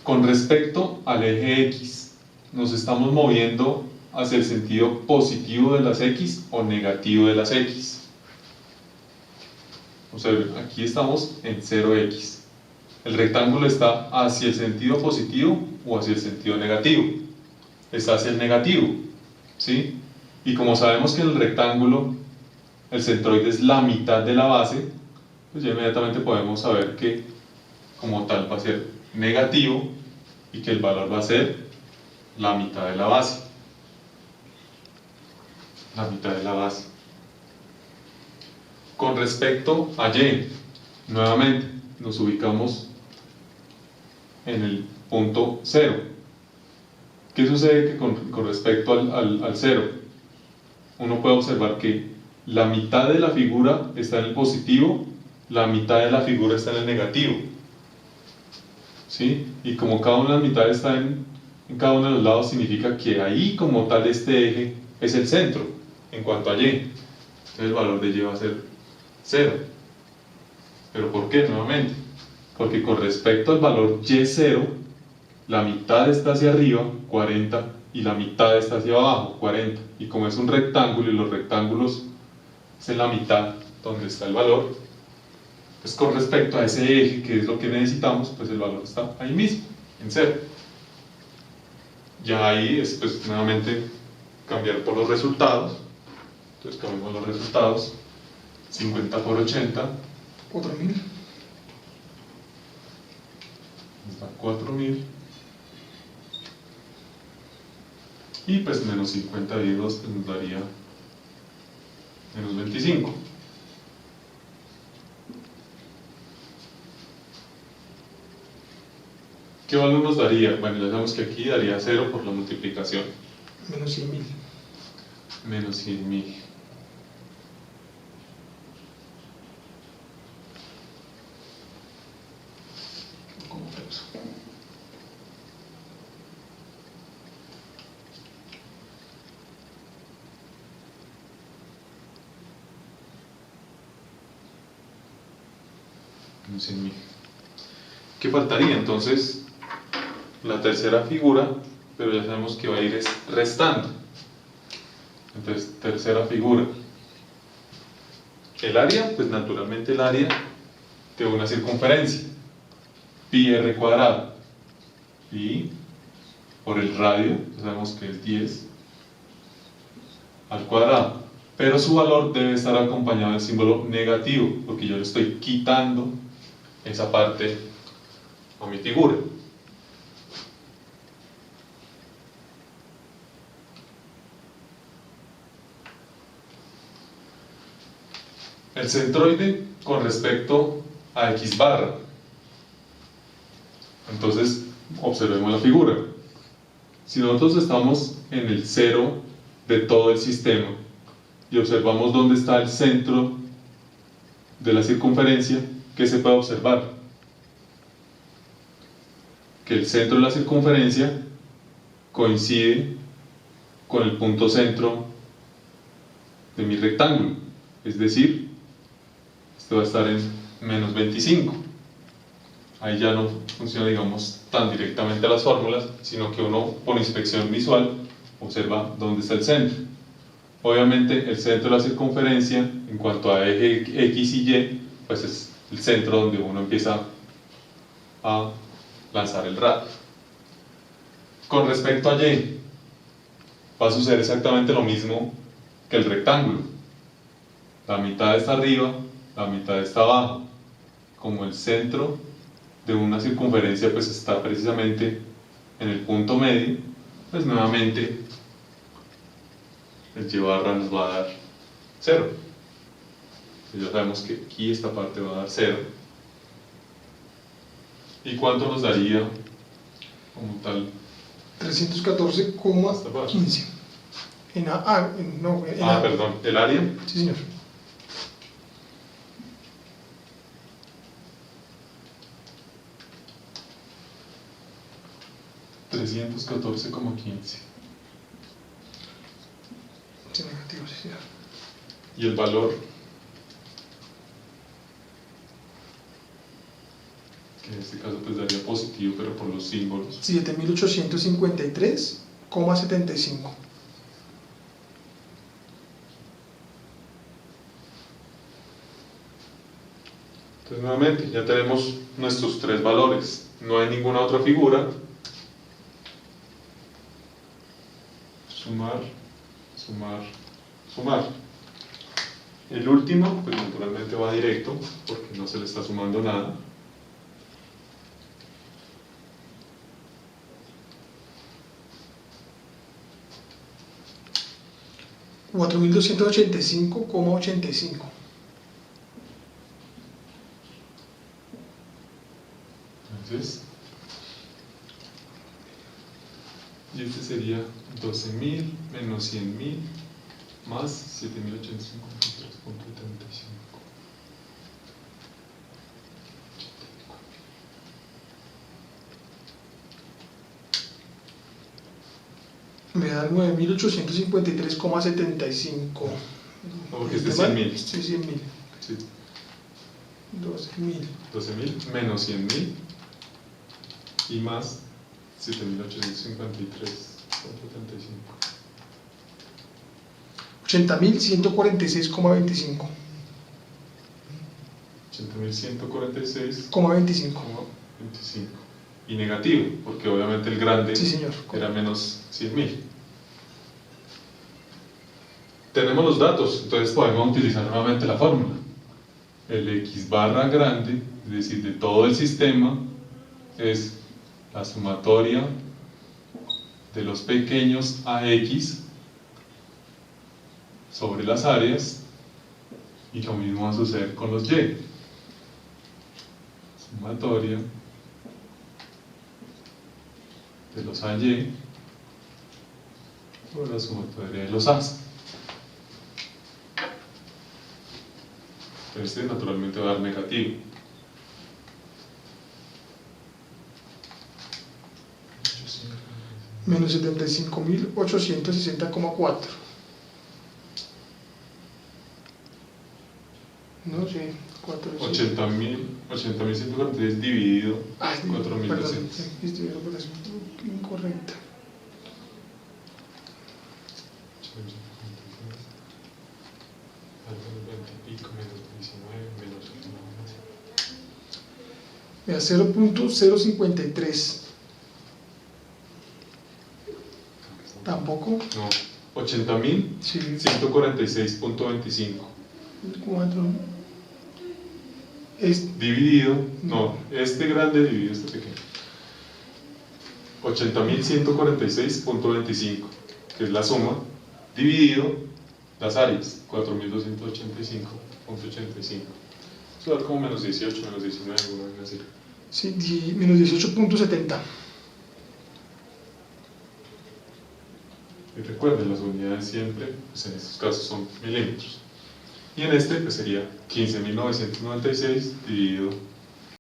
Con respecto al eje X, ¿nos estamos moviendo hacia el sentido positivo de las X o negativo de las X? Observen, aquí estamos en 0x. ¿El rectángulo está hacia el sentido positivo o hacia el sentido negativo? Está hacia el negativo, ¿sí? Y como sabemos que en el rectángulo el centroide es la mitad de la base, pues ya inmediatamente podemos saber que como tal va a ser negativo y que el valor va a ser la mitad de la base. La mitad de la base. Con respecto a Y, nuevamente nos ubicamos en el punto 0. ¿Qué sucede que con respecto al 0? Uno puede observar que la mitad de la figura está en el positivo, la mitad de la figura está en el negativo, ¿sí? Y como cada una de las mitades está en cada uno de los lados, significa que ahí como tal este eje es el centro en cuanto a Y. Entonces el valor de Y va a ser 0. ¿Pero por qué? Nuevamente, porque con respecto al valor Y0, la mitad está hacia arriba, 40, y la mitad está hacia abajo, 40. Y como es un rectángulo y los rectángulos es en la mitad donde está el valor, pues con respecto a ese eje, que es lo que necesitamos, pues el valor está ahí mismo, en 0. Ya ahí es pues nuevamente cambiar por los resultados. Entonces cambiamos los resultados. 50 por 80. 4.000. Está 4.000. Y pues menos 50 divididos pues nos daría menos 25. ¿Qué valor nos daría? Bueno, ya sabemos que aquí daría 0 por la multiplicación. Menos 100.000. Menos 100.000. ¿Cómo fue eso? Menos 100.000. ¿Qué faltaría? Entonces, la tercera figura, pero ya sabemos que va a ir restando. Entonces, tercera figura. El área, pues naturalmente el área de una circunferencia. Pi r cuadrado. Pi por el radio, ya sabemos que es 10 al cuadrado. Pero su valor debe estar acompañado del símbolo negativo, porque yo le estoy quitando esa parte a mi figura. el centroide con respecto a X barra. Entonces, observemos la figura. Si nosotros estamos en el cero de todo el sistema y observamos dónde está el centro de la circunferencia, ¿qué se puede observar? Que el centro de la circunferencia coincide con el punto centro de mi rectángulo, es decir, esto va a estar en menos 25. Ahí ya no funciona, digamos, tan directamente las fórmulas, sino que uno, por inspección visual, observa dónde está el centro. Obviamente, el centro de la circunferencia, en cuanto a eje X y Y, pues es el centro donde uno empieza a lanzar el radio. Con respecto a Y, va a suceder exactamente lo mismo que el rectángulo. La mitad está arriba, la mitad está abajo. Como el centro de una circunferencia pues está precisamente en el punto medio, pues nuevamente el Y barra nos va a dar 0. Ya sabemos que aquí esta parte va a dar 0. ¿Y cuánto nos daría como tal? 314,15. Perdón, ¿el área? Sí, señor. $314,15. Sí, negativo, sí, señor. ¿Y el valor? Que en este caso pues daría positivo, pero por los símbolos. 7.853,75. Entonces nuevamente ya tenemos nuestros tres valores. No hay ninguna otra figura. Sumar, sumar, sumar. El último, pues naturalmente va directo, porque no se le está sumando nada. $4.285,85. Entonces, y este sería 12.000 menos 100.000 más 7.853,35. Me da 9.853,75. Porque este es 100.000. Sí, 100.000. Sí. 12.000. 12.000 menos 100.000 y más 7.853,75. 80.146,25. 80.146,25. Y negativo, porque obviamente el grande Sí, señor. era menos 100.000. Tenemos los datos, entonces podemos utilizar nuevamente la fórmula. El X barra grande, es decir, de todo el sistema, es la sumatoria de los pequeños AX sobre las áreas, y lo mismo va a suceder con los Y. Sumatoria de los AY sobre la sumatoria de los As. Este naturalmente va a dar negativo. Menos 75.860,4. No sé, 4. 80.143 dividido 4.200. Perdón, estoy incorrecta. Mira, 0.053. Tampoco. No, 80.146,25. 4. Dividido, no, este grande dividido este pequeño. 80.146,25, que es la suma, dividido Las áreas, 4285.85. Eso va a dar como menos 18, menos 19, alguna vez así. Sí, menos 18.70. Y recuerden, las unidades siempre, pues en estos casos son milímetros. Y en este, pues sería 15.996 dividido